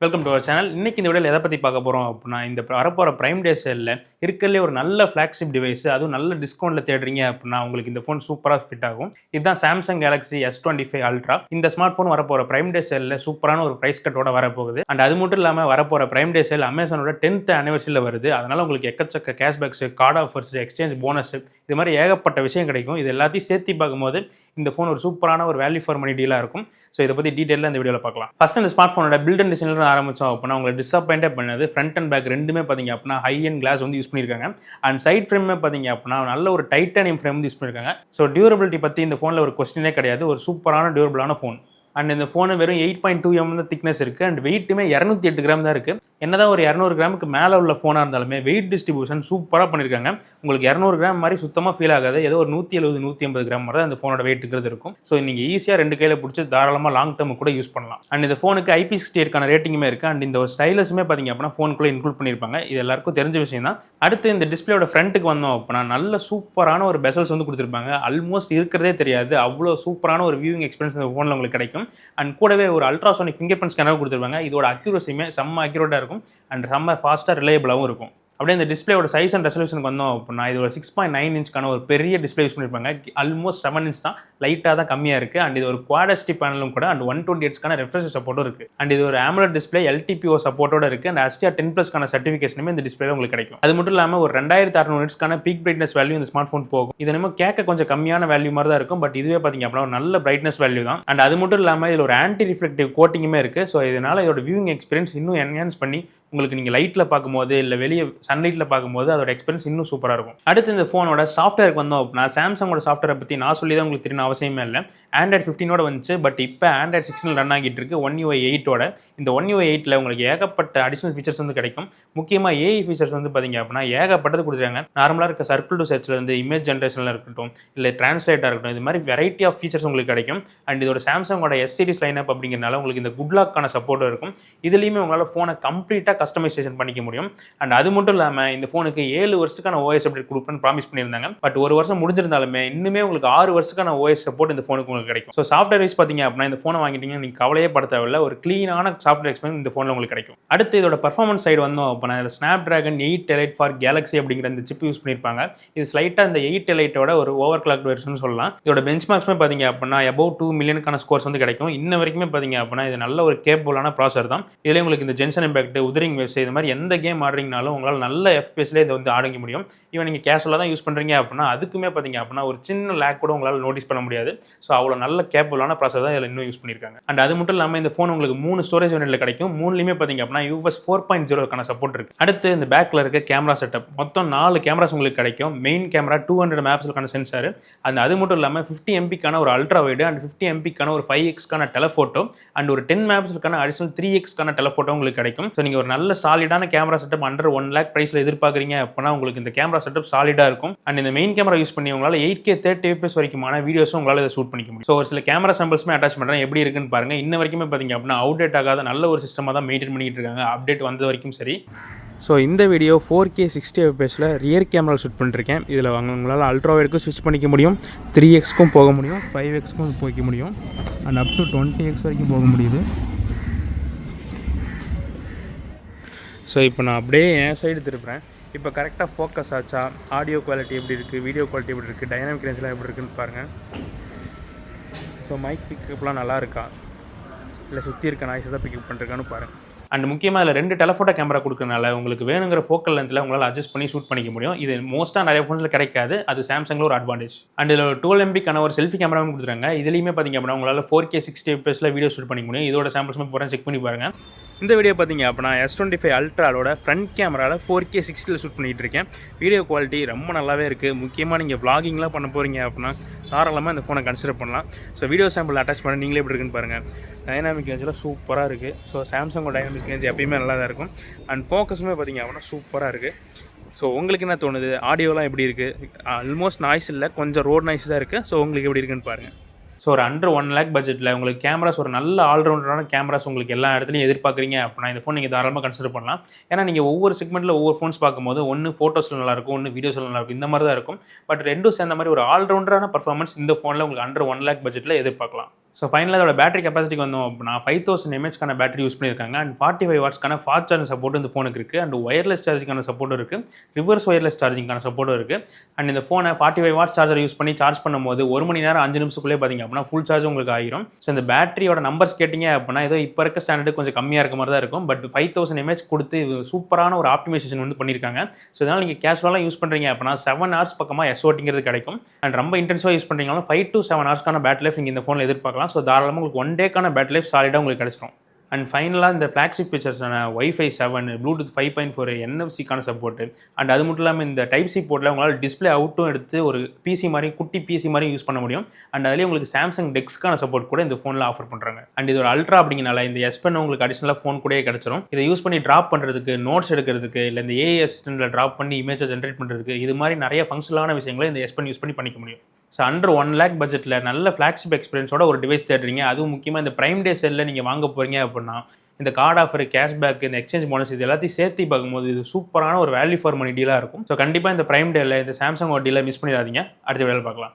Welcome to our channel. இன்னைக்கு இந்த வீடியோவில் எதை பற்றி பார்க்க போகிறோம் அப்படின்னா, இந்த வரப்போகிற பிரைம் டே சேலில் இருக்கிறதுலே ஒரு நல்ல ஃப்ளாக்ஷிப் டிவைஸ், அதுவும் நல்ல டிஸ்கவுண்ட்டில் தேடுறீங்க அப்படின்னா உங்களுக்கு இந்த ஃபோன் சூப்பராக ஃபிட் ஆகும். இதுதான் சாம்சங் கேலக்ஸி S25 அல்ட்ரா. இந்த ஸ்மார்ட் ஃபோன் வரப்போகிற பிரைம் டே சேலில் சூப்பரான ஒரு ப்ரைஸ் கட்டோட வரப்போகுது. அண்ட் அது மட்டும் இல்லாமல் வரப்போகிற பிரைம் டே சேல் அமேசானோட 10th anniversary வருது. அதனால் உங்களுக்கு எக்கச்சக்க cashbacks, card offers, exchange bonus, இது மாதிரி ஏகப்பட்ட விஷயம் கிடைக்கும். இது எல்லாத்தையும் சேர்த்து பார்க்கும்போது இந்த ஃபோன் ஒரு சூப்பரான ஒரு வேல்யூ ஃபார் மணி டீலாக இருக்கும். ஸோ இதை பற்றி டீட்டெயிலாக இந்த வீடியோவில் பார்க்கலாம். ஃபர்ஸ்ட் இந்த ஸ்மார்ட் ஃபோனோட பில்ட் அண்ட் டிசைனில் ஆரம்பிச்சோம் அப்படின்னா உங்களை டிசப்பாயிண்டே பண்ணது ஃப்ரண்ட் அண்ட் பேக் ரெண்டுமே பார்த்தீங்க அப்படின்னா ஹை அண்ட் கிளாஸ் வந்து யூஸ் பண்ணியிருக்காங்க. அண்ட் சைட் ஃப்ரேமே பார்த்தீங்க அப்படின்னா நல்ல ஒரு டைட்டானியம் ஃப்ரேம் வந்து யூஸ் பண்ணியிருக்காங்க. ஸோ டியூரபிலிட்டி பற்றி இந்த ஃபோனில் ஒரு கொஸ்டினே கிடையாது. ஒரு சூப்பரான டியூரபிளான ஃபோன். அண்ட் இந்த ஃபோனு வெறும் 8.2 mm திக்னஸ் இருக்குது. அண்ட் வெயிட்டுமே 208 கிராம் தான் இருக்குது. என்னதான் ஒரு 200 கிராமுக்கு மேலே உள்ள ஃபோனாக இருந்தாலுமே வெயிட் டிஸ்ட்ரிபியூஷன் சூப்பராக பண்ணியிருக்காங்க. உங்களுக்கு 200 கிராம் மாதிரி சுத்தமாக ஃபீல் ஆகாது. ஏதோ ஒரு 170-180 கிராம் மாதிரி தான் இந்த ஃபோனோட வெயிட்டுங்கிறது இருக்கும். ஸோ நீங்கள் ஈஸியாக 2 கையில் பிடிச்சி தாராளமாக லாங் டேர்ம் கூட யூஸ் பண்ணலாம். அண்ட் இந்த ஃபோனுக்கு IP68 ரேட்டிங்குமே இருக்குது. அண்ட் இந்த ஒரு ஸ்டைலஸுமே பார்த்தீங்க அப்படின்னா ஃபோனுக்குள்ளே இன்க்ளூட் பண்ணியிருப்பாங்க. இது எல்லாருக்கும் தெரிஞ்ச விஷயம் தான். அடுத்து இந்த டிஸ்பிளேயோட ஃப்ரண்ட்டுக்கு வந்தோம் அப்படின்னா நல்ல சூப்பரான ஒரு பெசல்ஸ் வந்து கொடுத்துருப்பாங்க. ஆல்மோஸ்ட் இருக்கிறதே தெரியாது, அவ்வளோ சூப்பரான ஒரு வியூவிங் எக்ஸ்பீரியன்ஸ் இந்த ஃபோனில் உங்களுக்கு கிடைக்கும். அண்ட் கூடவே ஒரு அல்ட்ராசோனிக் ஃபிங்கர் பிரிண்ட் ஸ்கேனர் கொடுத்துருப்பாங்க. இதோட அக்யூரசியுமே செம்ம அக்யூரேட்டாக இருக்கும். அண்ட் செம்ம ஃபாஸ்ட்டாக ரிலையபிளாகவும் இருக்கும். அப்படியே இந்த டிஸ்பிளேயோட சைஸ் அண்ட் ரெசல்யூஷனுக்கு வந்தோம் அப்படின்னா இது ஒரு 6.9 inch ஒரு பெரிய டிஸ்பிளே யூஸ் பண்ணியிருப்பாங்க. ஆல்மோஸ்ட் 7 inch தான், லைட்டாக தான் கம்மியாக இருக்குது. அண்ட் இது ஒரு Quad HD பேனலும் கூட. அண்ட் 120 Hz ரெஃப்ரெஷ் சப்போர்ட்டும் இருக்குது. அண்ட் இது ஒரு AMOLED டிஸ்பிளே LTPO சப்போர்ட்டோட இருக்குது. அண்ட் HDR10+ சர்டிஃபிகேஷனுமே இந்த டிஸ்பிளே உங்களுக்கு கிடைக்கும். அது மட்டும் இல்லாமல் ஒரு 2600 nits பீக் பிரைட்னஸ் வேல்யூ இந்த ஸ்மார்ட் ஃபோன் போகும். இது நம்ம கேட்க கொஞ்சம் கம்மியான வேல்யூ மாதிரி தான் இருக்கும். பட் இதுவே பார்த்தீங்க அப்படின்னா ஒரு நல்ல பிரைட்னஸ் வேல்யூ தான். அண்ட் அது மட்டும் இல்லாமல் இதில் ஒரு ஆன்டி ரிஃப்ளெக்டிவ் கோட்டிங்குமே இருக்குது. ஸோ இதனால் இதோட வியூவிங் எக்ஸ்பீரியன்ஸ் இன்னும் என்ஹான்ஸ் பண்ணி உங்களுக்கு நீங்கள் லைட்டில் பார்க்கும்போது இல்லை வெளியே சன்லைட்டில் பார்க்கும்போது அதோட எக்ஸ்பீரியன்ஸ் இன்னும் சூப்பராக இருக்கும். அடுத்து இந்த ஃபோனோட சாஃப்ட்வேருக்கு வந்தோம் அப்படின்னா சாம்சங்கோட சாஃப்ட்வேரை பற்றி நான் சொல்லி தான் உங்களுக்கு தெரியணும் அவசியமே இல்லை. Android 15 வந்துச்சு. பட் இப்போ Android 16 ரன் ஆகிட்டு இருக்கு One UI 8 இந்த One UI 8 உங்களுக்கு ஏகப்பட்ட அடிஷனல் ஃபீச்சர்ஸ் வந்து கிடைக்கும். முக்கியமாக AI ஃபீச்சர்ஸ் வந்து பார்த்தீங்க அப்படின்னா ஏகப்பட்டது கொடுத்துருக்காங்க. நார்மலாக இருக்க சர்க்கிள் டு சர்ச்சில் இருந்து இமேஜ் ஜென்ரேஷனில் இருக்கட்டும் இல்லை டிரான்ஸ்லேட்டாக இருக்கட்டும், இது மாதிரி வெரைட்டி ஆஃப் ஃபீச்சர்ஸ் உங்களுக்கு கிடைக்கும். அண்ட் இதோட சாம்சங்கோட S series லைனப் அப்படிங்கிறனால உங்களுக்கு இந்த குட் லாக்கான சப்போர்ட்டும் இருக்கும். இதுலேயுமே உங்களால் ஃபோனை கம்ப்ளீட்டாக கஸ்டமைசேஷன் பண்ணிக்க முடியும். அண்ட் அது மட்டும் இல்லாமல் இந்த ஃபோனுக்கு 7 வருஷத்துக்கான OS அப்டேட் கொடுப்பேன்னு ப்ராமிஸ் பண்ணியிருந்தாங்க. பட் ஒரு வருஷம் முடிஞ்சிருந்தாலுமே இன்னுமே உங்களுக்கு 6 வருஷத்துக்கான OS சப்போர்ட் இந்த ஃபோனுக்கு உங்களுக்கு கிடைக்கும். ஸோ சாஃப்ட்வேர் வைஸ் பார்த்தீங்க அப்படின்னா இந்த ஃபோனை வாங்கிட்டீங்கன்னா நீங்கள் கவலையே பட தேவையில்லை. ஒரு க்ளீனான சாஃப்ட்வேர் எக்ஸ்பீரியன்ஸ் இந்த ஃபோனில் உங்களுக்கு கிடைக்கும். அடுத்து இதோட பர்ஃபார்மன்ஸ் சைடு வந்தோம் அப்படின்னா இதில் Snapdragon 8 Elite ஃபார் கேலக்ஸி அப்படிங்கிற இந்த சிப் யூஸ் பண்ணியிருப்பாங்க. இது ஸ்லைட்டாக இந்த 8 Eliteோட ஒரு ஓவர் கிளாக் வெர்ஷன் சொல்லலாம். இதோட பெஞ்ச் மார்க்ஸ்மே பார்த்தீங்க அப்படின்னா above 2 மில்லியனுக்கான ஸ்கோர்ஸ் வந்து கிடைக்கும். இன்ன வரைக்குமே பார்த்தீங்க அப்படின்னா இது நல்ல ஒரு கேப்பபுளான ப்ராசர் தான். இதில் உங்களுக்கு இந்த ஜென்சன் இம்பாக்ட், உதரிங் வேவ்ஸ், இது மாதிரி எந்த கேம் ஆடுறீங்கனாலும் உங்களால் நல்ல FPS இதை வந்து ஆடுங்க முடியும். ஈவன் நீங்கள் கேஷுவலாக தான் யூஸ் பண்ணுறீங்க அப்படின்னா அதுக்குமே பார்த்தீங்க அப்படின்னா ஒரு சின்ன லேக் கூட உங்களால் நோட்டீஸ் பண்ண முடியாது. ஸோ அவ்வளோ நல்ல கேப்பபுளான ப்ராசர் தான் இதில் இன்னும் யூஸ் பண்ணியிருக்காங்க. அண்ட் அது மட்டும் இல்லாமல் இந்த ஃபோன் உங்களுக்கு 3 ஸ்டோரேஜ் வேரியண்ட்ல கிடைக்கும். 3லையுமே பார்த்தீங்க அப்படின்னா UFS 4.0 சப்போர்ட் இருக்குது. அடுத்து இந்த பேக்கில் இருக்க கேமரா செட்டப் மொத்தம் 4 கேமராஸ் உங்களுக்கு கிடைக்கும். Main camera 200 MP sensor. And அது மட்டும் இல்லாமல் 50 MP ஒரு அல்ட்ரா வைடு அண்ட் 50 MP ஒரு 5x டெலஃபோட்டோ அண்ட் ஒரு 10 MP அடிஷனல் 3x டெலஃபோட்டோ உங்களுக்கு கிடைக்கும். ஸோ நீங்கள் ஒரு நல்ல சாலிடான கேமரா செட்டப் அண்டர் 1 lakh பிரைஸில் எதிர்பார்க்குறீங்க அப்படின்னா உங்களுக்கு இந்த கேமரா செட்டப் சாலிடாக இருக்கும். அண்ட் இந்த மெயின் கேமரா யூஸ் பண்ணி உங்களால் 8K 30 fps வரைக்குமான வீடியோஸும் உங்களால் இதை ஷூட் பண்ணிக்க முடியும். ஸோ ஒரு சில கேமரா சாம்பிள்ஸ்மே அட்டாச் பண்ணுறேன், எப்படி இருக்குன்னு பாருங்க. இன்ன வரைக்குமே பார்த்தீங்க அப்படின்னா அப்டேட் ஆகாத நல்ல ஒரு சிஸ்டமாக தான் மெயின்டைன் பண்ணிட்டு இருக்காங்க. அப்டேட் வந்த வரைக்கும் சரி. ஸோ இந்த வீடியோ 4K 60 fpsல ரியர் கேமரா ஷூட் பண்ணிருக்கேன். இதில் உங்களால் அல்ட்ரா வைடுக்கும் ஸ்விட்ச் பண்ணிக்க முடியும், 3xக்கும் போக முடியும், 5xக்கும் போய்க்க முடியும், அண்ட் அப் டு 20x வரைக்கும் போக முடியுது. ஸோ இப்போ நான் அப்படியே என் சைடு திருப்புறேன். இப்போ கரெக்டாக ஃபோக்கஸ் ஆச்சா, ஆடியோ குவாலிட்டி எப்படி இருக்குது, வீடியோ குவாலிட்டி எப்படி இருக்குது, டைனாமிக் ரேஞ்செலாம் எப்படி இருக்குன்னு பாருங்கள். ஸோ மைக் பிக்கப்லாம் நல்லா இருக்கா இல்லை சுற்றி இருக்க நாய்ஸை தான் பிக்கப் பண்ணிருக்கான்னு பாருங்கள். அண்ட் முக்கியமாக அதில் 2 டெலஃபோட்டோ கேமரா கொடுக்கறனால உங்களுக்கு வேணுங்கிற ஃபோக்கல் லென்த்தில் உங்களால் அட்ஜஸ்ட் பண்ணி ஷூட் பண்ணிக்க முடியும். இது மோஸ்ட்டாக நிறைய ஃபோன்ஸில் கிடைக்காது. அது சாம்சங்கில் ஒரு அட்வான்டேஜ். அண்ட் இதில் 12 MP ஒரு செல்ஃபி கேமராவும் கொடுத்துருக்காங்க. இதுலேயுமே பார்த்தீங்க அப்படின்னா உங்களால் 4K 60 fpsல வீடியோ ஷூட் பண்ணிக்க முடியும். இதோட சாம்பிள்ஸுமே போகிறேன், செக் பண்ணி பாருங்கள். இந்த வீடியோ பார்த்தீங்க அப்படின்னா S25 அல்ட்ராவோட ஃப்ரண்ட் கேமராவில் 4K 60 ஷூட் பண்ணிகிட்டு இருக்கேன். வீடியோ குவாலிட்டி ரொம்ப நல்லாவே இருக்குது. முக்கியமாக நீங்கள் vloggingலாம் பண்ண போகிறீங்க அப்படின்னா தாராளமாக இந்த ஃபோனை கன்சிடர் பண்ணலாம். ஸோ வீடியோ சாம்பிள் அட்டாச் பண்ணி நீங்களே எப்படி இருக்குன்னு பாருங்கள். டைனாமிக் ரேஞ்செலாம் சூப்பராக இருக்குது. ஸோ சாம்சங்கோட டைனாமிக் ரேஞ்ச் எப்பயுமே நல்லா தான் இருக்கும். அண்ட் ஃபோக்கஸுமே பார்த்தீங்க அப்படின்னா சூப்பராக இருக்குது. ஸோ உங்களுக்கு என்ன தோணுது, ஆடியோலாம் எப்படி இருக்குது? ஆல்மோஸ்ட் நாய்ஸ் இல்லை, கொஞ்சம் ரோட் நாய்ஸ் தான் இருக்குது. ஸோ உங்களுக்கு எப்படி இருக்குன்னு பாருங்கள். ஸோ ஒரு அண்டர் 1 lakh பட்ஜெட்டில் உங்களுக்கு கேமராஸ் ஒரு நல்ல ஆல்ரவுண்டரான கேமராஸ் உங்களுக்கு எல்லா இடத்துலையும் எதிர்பார்க்குறீங்க அப்படின்னா இந்த ஃபோன் நீங்கள் தாராளமாக கன்சிடர் பண்ணலாம். ஏன்னா நீங்கள் ஒவ்வொரு செக்மெண்ட்டில் ஒவ்வொரு ஃபோன்ஸ் பார்க்கும்போது ஒன்று ஃபோட்டோஸில் நல்லாயிருக்கும், ஒன்று வீடியோஸில் நல்லாயிருக்கும், இந்த மாதிரி தான் இருக்கும். பட் ரெண்டும் சேர்ந்த மாதிரி ஒரு ஆல்ரவுண்டரான பர்ஃபார்மன்ஸ் இந்த ஃபோனில் உங்களுக்கு அண்டர் 1 lakh பட்ஜெட்டில் எதிர்பார்க்கலாம். ஸோ ஃபைனலாக அதோட பேட்டரி கெப்பாசிட்டிக்கு வந்தோம் அப்படின்னா 5000 mAhக்கான பேட்டரி யூஸ் பண்ணியிருக்காங்க. அண்ட் 45 வாட்ஸ்க்கான ஃபாஸ்ட் சார்ஜிங் சப்போர்ட் இந்த ஃபோனுக்கு இருக்குது. அண்ட் ஒயர்லெஸ் சார்ஜிங்கான சப்போர்ட்டும் இருக்குது. ரிவர்ஸ் ஒயர்லெஸ் சார்ஜிங்கான சப்போர்ட்டும் இருக்குது. அண்ட் இந்த ஃபோனை 45 வாட்ஸ் சார்ஜர் யூஸ் பண்ணி சார்ஜ் பண்ணும்போது 1 மணி நேரம் 5 நிமிஷத்துக்குள்ளே பார்த்தீங்க அப்படின்னா ஃபுல் சார்ஜ் உங்களுக்கு ஆயிரும். ஸோ இந்த பேட்டரியோட நம்பர்ஸ் கேட்டிங்க அப்படின்னா ஏதோ இப்போ இருக்க ஸ்டாண்டர்டு கொஞ்சம் கம்மியாக இருக்க மாதிரி தான் இருக்கும். பட் 5000 mAh கொடுத்து சூப்பரான ஒரு ஆப்டிமைசேஷன் வந்து பண்ணியிருக்காங்க. ஸோ இதனால் நீங்கள் கேஷுவலாக யூஸ் பண்ணுறீங்க அப்படின்னா 7 hours பக்கமாக SOTங்கிறது கிடைக்கும். அண்ட் ரொம்ப இன்டென்சிவாக யூஸ் பண்ணுறீங்கனாலும் 5 to 7 hours பேட்டரி லைஃப் நீங்கள் இந்த ஃபோனில் எதிர்பார்க்கலாம். ஸோ தாராளமாக உங்களுக்கு 1 டேக்கான பேட்டரி லைஃப் சாலிடாக உங்களுக்கு கிடைச்சிடும். அண்ட் ஃபைனலாக இந்த ஃப்ளாக்ஷிப் ஃபீச்சர்ஸான Wi-Fi 7, Bluetooth 5.4, NFC-க்கான சப்போர்ட்டு அண்ட் அது மட்டும் இல்லாமல் இந்த டைப் சி போர்ட்டில் உங்களால் டிஸ்பிளே அவுட்டும் எடுத்து ஒரு பிசி மாதிரி குட்டி பிசி மாதிரி யூஸ் பண்ண முடியும். அண்ட் அதிலே உங்களுக்கு சாம்சங் டெக்ஸ்க்கான சப்போர்ட் கூட இந்த ஃபோனில் ஆஃபர் பண்ணுறாங்க. அண்ட் இது ஒரு அல்ட்ரா அப்படிங்கனால இந்த S Pen உங்களுக்கு அடிஷனலாக ஃபோன் கூடயே கிடச்சிரும். இதை யூஸ் பண்ணி ட்ராப் பண்ணுறதுக்கு, நோட்ஸ் எடுக்கிறதுக்கு, இல்லை இந்த AI அசிஸ்டன்ட்டில் ட்ராப் பண்ணி இமேஜை ஜென்ரேட் பண்ணுறதுக்கு இது மாதிரி நிறைய ஃபங்க்ஷனலான விஷயங்களை இந்த S Pen யூஸ் பண்ணி பண்ணிக்க முடியும். ஸோ அண்டர் 1 lakh பட்ஜெட்டில் நல்ல ஃப்ளாக்ஷிப் எக்ஸ்பீரியன்ஸோட ஒரு டிவைஸ் தேடுறீங்க, அதுவும் முக்கியமாக இந்த பிரைம் டே செல்லில் நீங்கள் வாங்க போகிறீங்க அப்படின்னா இந்த கார்டு ஆஃபர், கேஷ்பேக், இந்த எக்ஸ்சேஞ்ச் போனஸ் இது எல்லாத்தையும் சேர்த்து பார்க்கும்போது இது சூப்பரான ஒரு வேல்யூ ஃபார் மணி டீலாக இருக்கும். ஸோ கண்டிப்பாக இந்த பிரைம் டேல இந்த சாம்சங் டீலை மிஸ் பண்ணிடாதீங்க. அடுத்த வீடியோவில் பார்க்கலாம்.